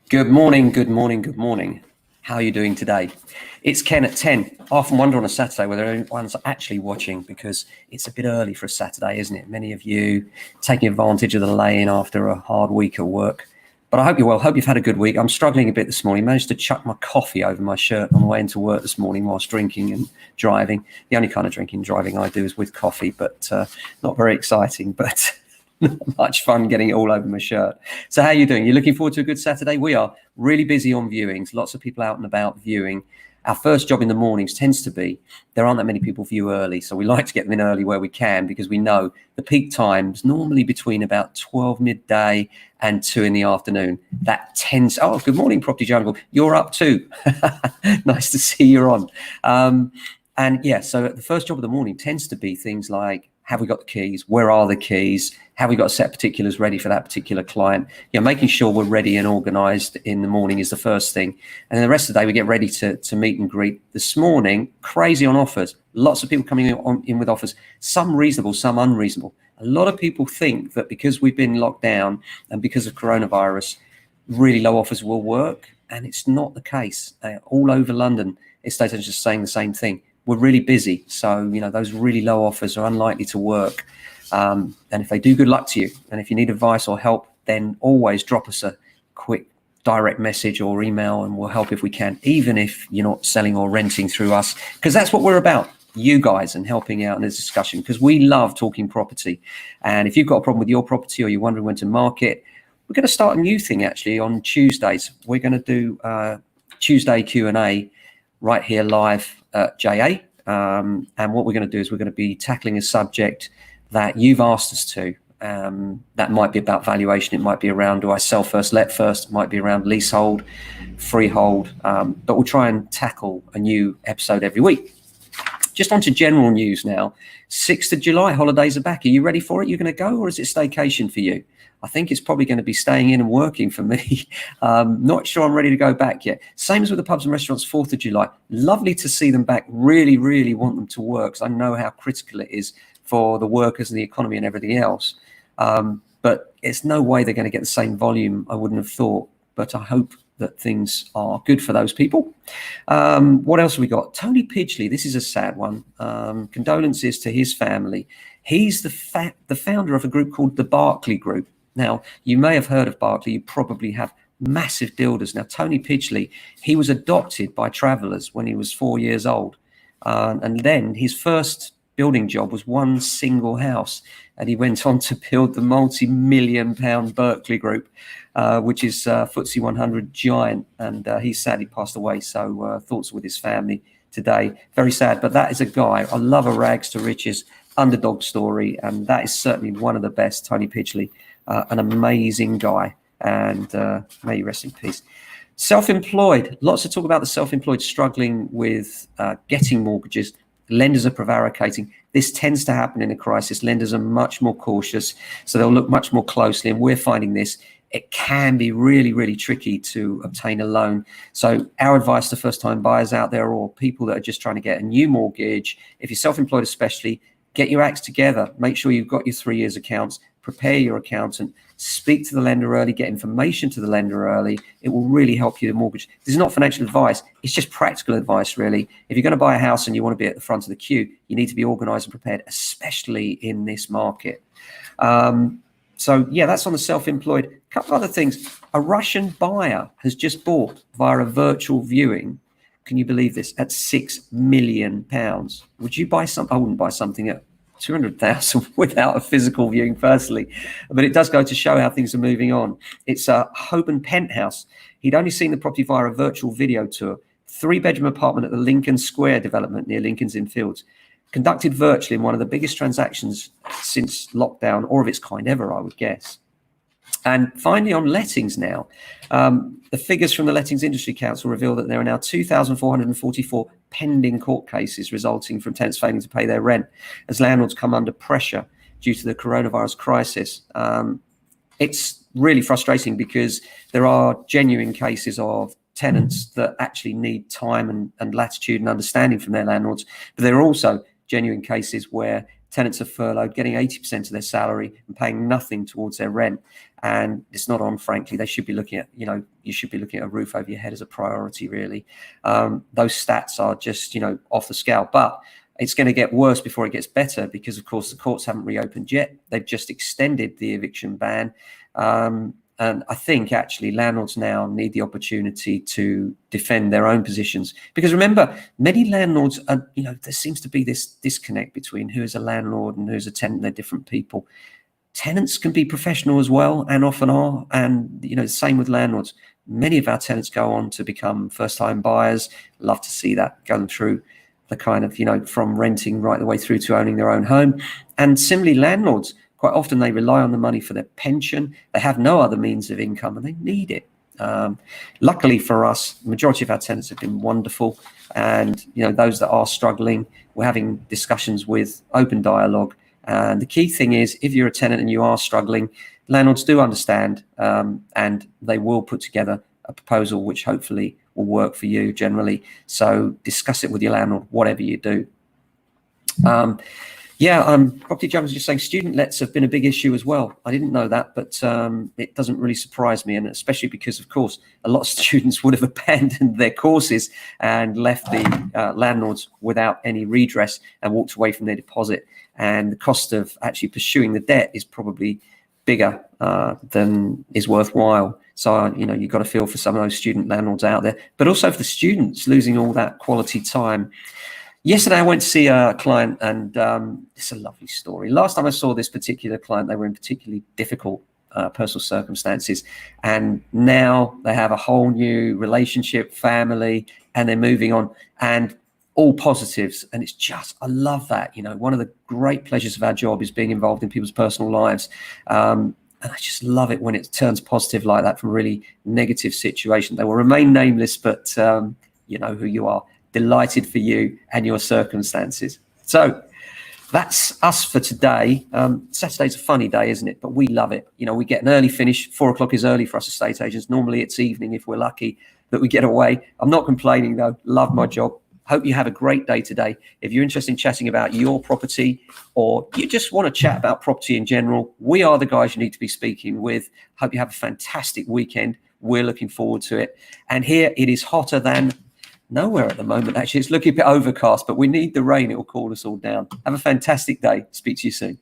Good morning, good morning, good morning. How are you doing today? It's Ken at 10. I often wonder on a Saturday whether anyone's actually watching because it's a bit early for a Saturday, isn't it? Many of you taking advantage of the lay-in after a hard week at work. But I hope you're well. Hope you've had a good week. I'm struggling a bit this morning. Managed to chuck my coffee over my shirt on the way into work this morning whilst drinking and driving. The only kind of drinking and driving I do is with coffee, but not very exciting. But not much fun getting it all over my shirt. So how are you doing? You looking forward to a good Saturday? We are really busy on viewings. Lots of people out and about viewing. Our first job in the mornings tends to be, there aren't that many people view early. So we like to get them in early where we can because we know the peak times normally between about 12 midday and 2 in the afternoon. That tends, oh, good morning, Property Jungle. You're up too. Nice to see you're on. And yeah, so the first job of the morning tends to be things like, have we got the keys? Where are the keys? Have we got set particulars ready for that particular client? Making sure we're ready and organized in the morning is the first thing. And then the rest of the day, we get ready to meet and greet. This morning, crazy on offers. Lots of people coming in with offers, some reasonable, some unreasonable. A lot of people think that because we've been locked down and because of coronavirus, really low offers will work. And it's not the case. All over London, estate agents are saying the same thing. We're really busy. So, those really low offers are unlikely to work. And if they do, good luck to you. And if you need advice or help, then always drop us a quick direct message or email and we'll help if we can, even if you're not selling or renting through us, because that's what we're about, you guys, and helping out in this discussion, because we love talking property. And if you've got a problem with your property or you're wondering when to market, we're going to start a new thing actually on Tuesdays. We're going to do Tuesday Q&A right here live at JA. And what we're going to do is we're going to be tackling a subject that you've asked us to. That might be about valuation. It might be around, do I sell first, let first? It might be around leasehold, freehold. But we'll try and tackle a new episode every week. Just on to general news now. 6th of July, holidays are back. Are you ready for it? You're going to go, or is it staycation for you? I think it's probably going to be staying in and working for me. Not sure I'm ready to go back yet. Same as with the pubs and restaurants, 4th of July. Lovely to see them back. Really, really want them to work because I know how critical it is for the workers and the economy and everything else. But it's no way they're going to get the same volume, I wouldn't have thought. But I hope that things are good for those people. What else have we got? Tony Pidgley, this is a sad one. Condolences to his family. He's the founder of a group called the Barclay Group. Now, you may have heard of Barclay. You probably have. Massive builders. Now, Tony Pidgley, he was adopted by Travellers when he was 4 years old. And then his first building job was one single house. And he went on to build the multi-million-pound Barclay Group, which is FTSE 100 giant. And he sadly passed away. So thoughts with his family today. Very sad. But that is a guy. I love a rags to riches underdog story. And that is certainly one of the best, Tony Pidgley. An amazing guy, and may you rest in peace. Self-employed, lots of talk about the self-employed struggling with getting mortgages. Lenders are prevaricating. This tends to happen in a crisis. Lenders are much more cautious, so they'll look much more closely, and we're finding this. It can be really, really tricky to obtain a loan. So our advice to first-time buyers out there or people that are just trying to get a new mortgage, if you're self-employed especially, get your acts together. Make sure you've got your 3 years accounts. Prepare your accountant, speak to the lender early, get information to the lender early. It will really help you to mortgage. This is not financial advice. It's just practical advice, really. If you're going to buy a house and you want to be at the front of the queue, you need to be organized and prepared, especially in this market. So, yeah, that's on the self-employed. A couple of other things. A Russian buyer has just bought via a virtual viewing. Can you believe this? At £6 million. Would you buy something? I wouldn't buy something at 200,000 without a physical viewing personally, but it does go to show how things are moving on. It's a Holborn penthouse. He'd only seen the property via a virtual video tour. 3-bedroom apartment at the Lincoln Square development near Lincoln's Inn Fields. Conducted virtually in one of the biggest transactions since lockdown, or of its kind ever, I would guess. And finally, on lettings now, the figures from the Lettings Industry Council reveal that there are now 2,444 pending court cases resulting from tenants failing to pay their rent as landlords come under pressure due to the coronavirus crisis. It's really frustrating because there are genuine cases of tenants that actually need time and latitude and understanding from their landlords, but there are also genuine cases where tenants are furloughed, getting 80% of their salary and paying nothing towards their rent. And it's not on, frankly. They should be looking at, you should be looking at a roof over your head as a priority, really. Those stats are just, off the scale. But it's going to get worse before it gets better because, of course, the courts haven't reopened yet. They've just extended the eviction ban. And I think actually landlords now need the opportunity to defend their own positions. Because remember, many landlords are, there seems to be this disconnect between who is a landlord and who's a tenant. They're different people. Tenants can be professional as well, and often are. And, the same with landlords. Many of our tenants go on to become first-time buyers. Love to see that going through the kind of, from renting right the way through to owning their own home. And similarly, landlords, quite often they rely on the money for their pension. They have no other means of income and they need it. Luckily for us, the majority of our tenants have been wonderful. And, those that are struggling, we're having discussions with, open dialogue. And the key thing is, if you're a tenant and you are struggling, landlords do understand, and they will put together a proposal which hopefully will work for you generally. So discuss it with your landlord, whatever you do. Property Jump was just saying student lets have been a big issue as well. I didn't know that, but it doesn't really surprise me, and especially because, of course, a lot of students would have abandoned their courses and left the landlords without any redress and walked away from their deposit. And the cost of actually pursuing the debt is probably bigger than is worthwhile. So, you've got to feel for some of those student landlords out there, but also for the students losing all that quality time. Yesterday, I went to see a client, and it's a lovely story. Last time I saw this particular client, they were in particularly difficult personal circumstances. And now they have a whole new relationship, family, and they're moving on, and all positives. And it's just, I love that. One of the great pleasures of our job is being involved in people's personal lives. And I just love it when it turns positive like that from a really negative situation. They will remain nameless, but you know who you are. Delighted for you and your circumstances. So that's us for today. Saturday's a funny day, isn't it? But we love it. We get an early finish. 4 o'clock is early for us estate agents. Normally it's evening if we're lucky that we get away. I'm not complaining though. Love my job. Hope you have a great day today. If you're interested in chatting about your property, or you just want to chat about property in general, we are the guys you need to be speaking with. Hope you have a fantastic weekend. We're looking forward to it. And here it is hotter than nowhere at the moment. Actually, it's looking a bit overcast, but we need the rain. It will cool us all down. Have a fantastic day. Speak to you soon.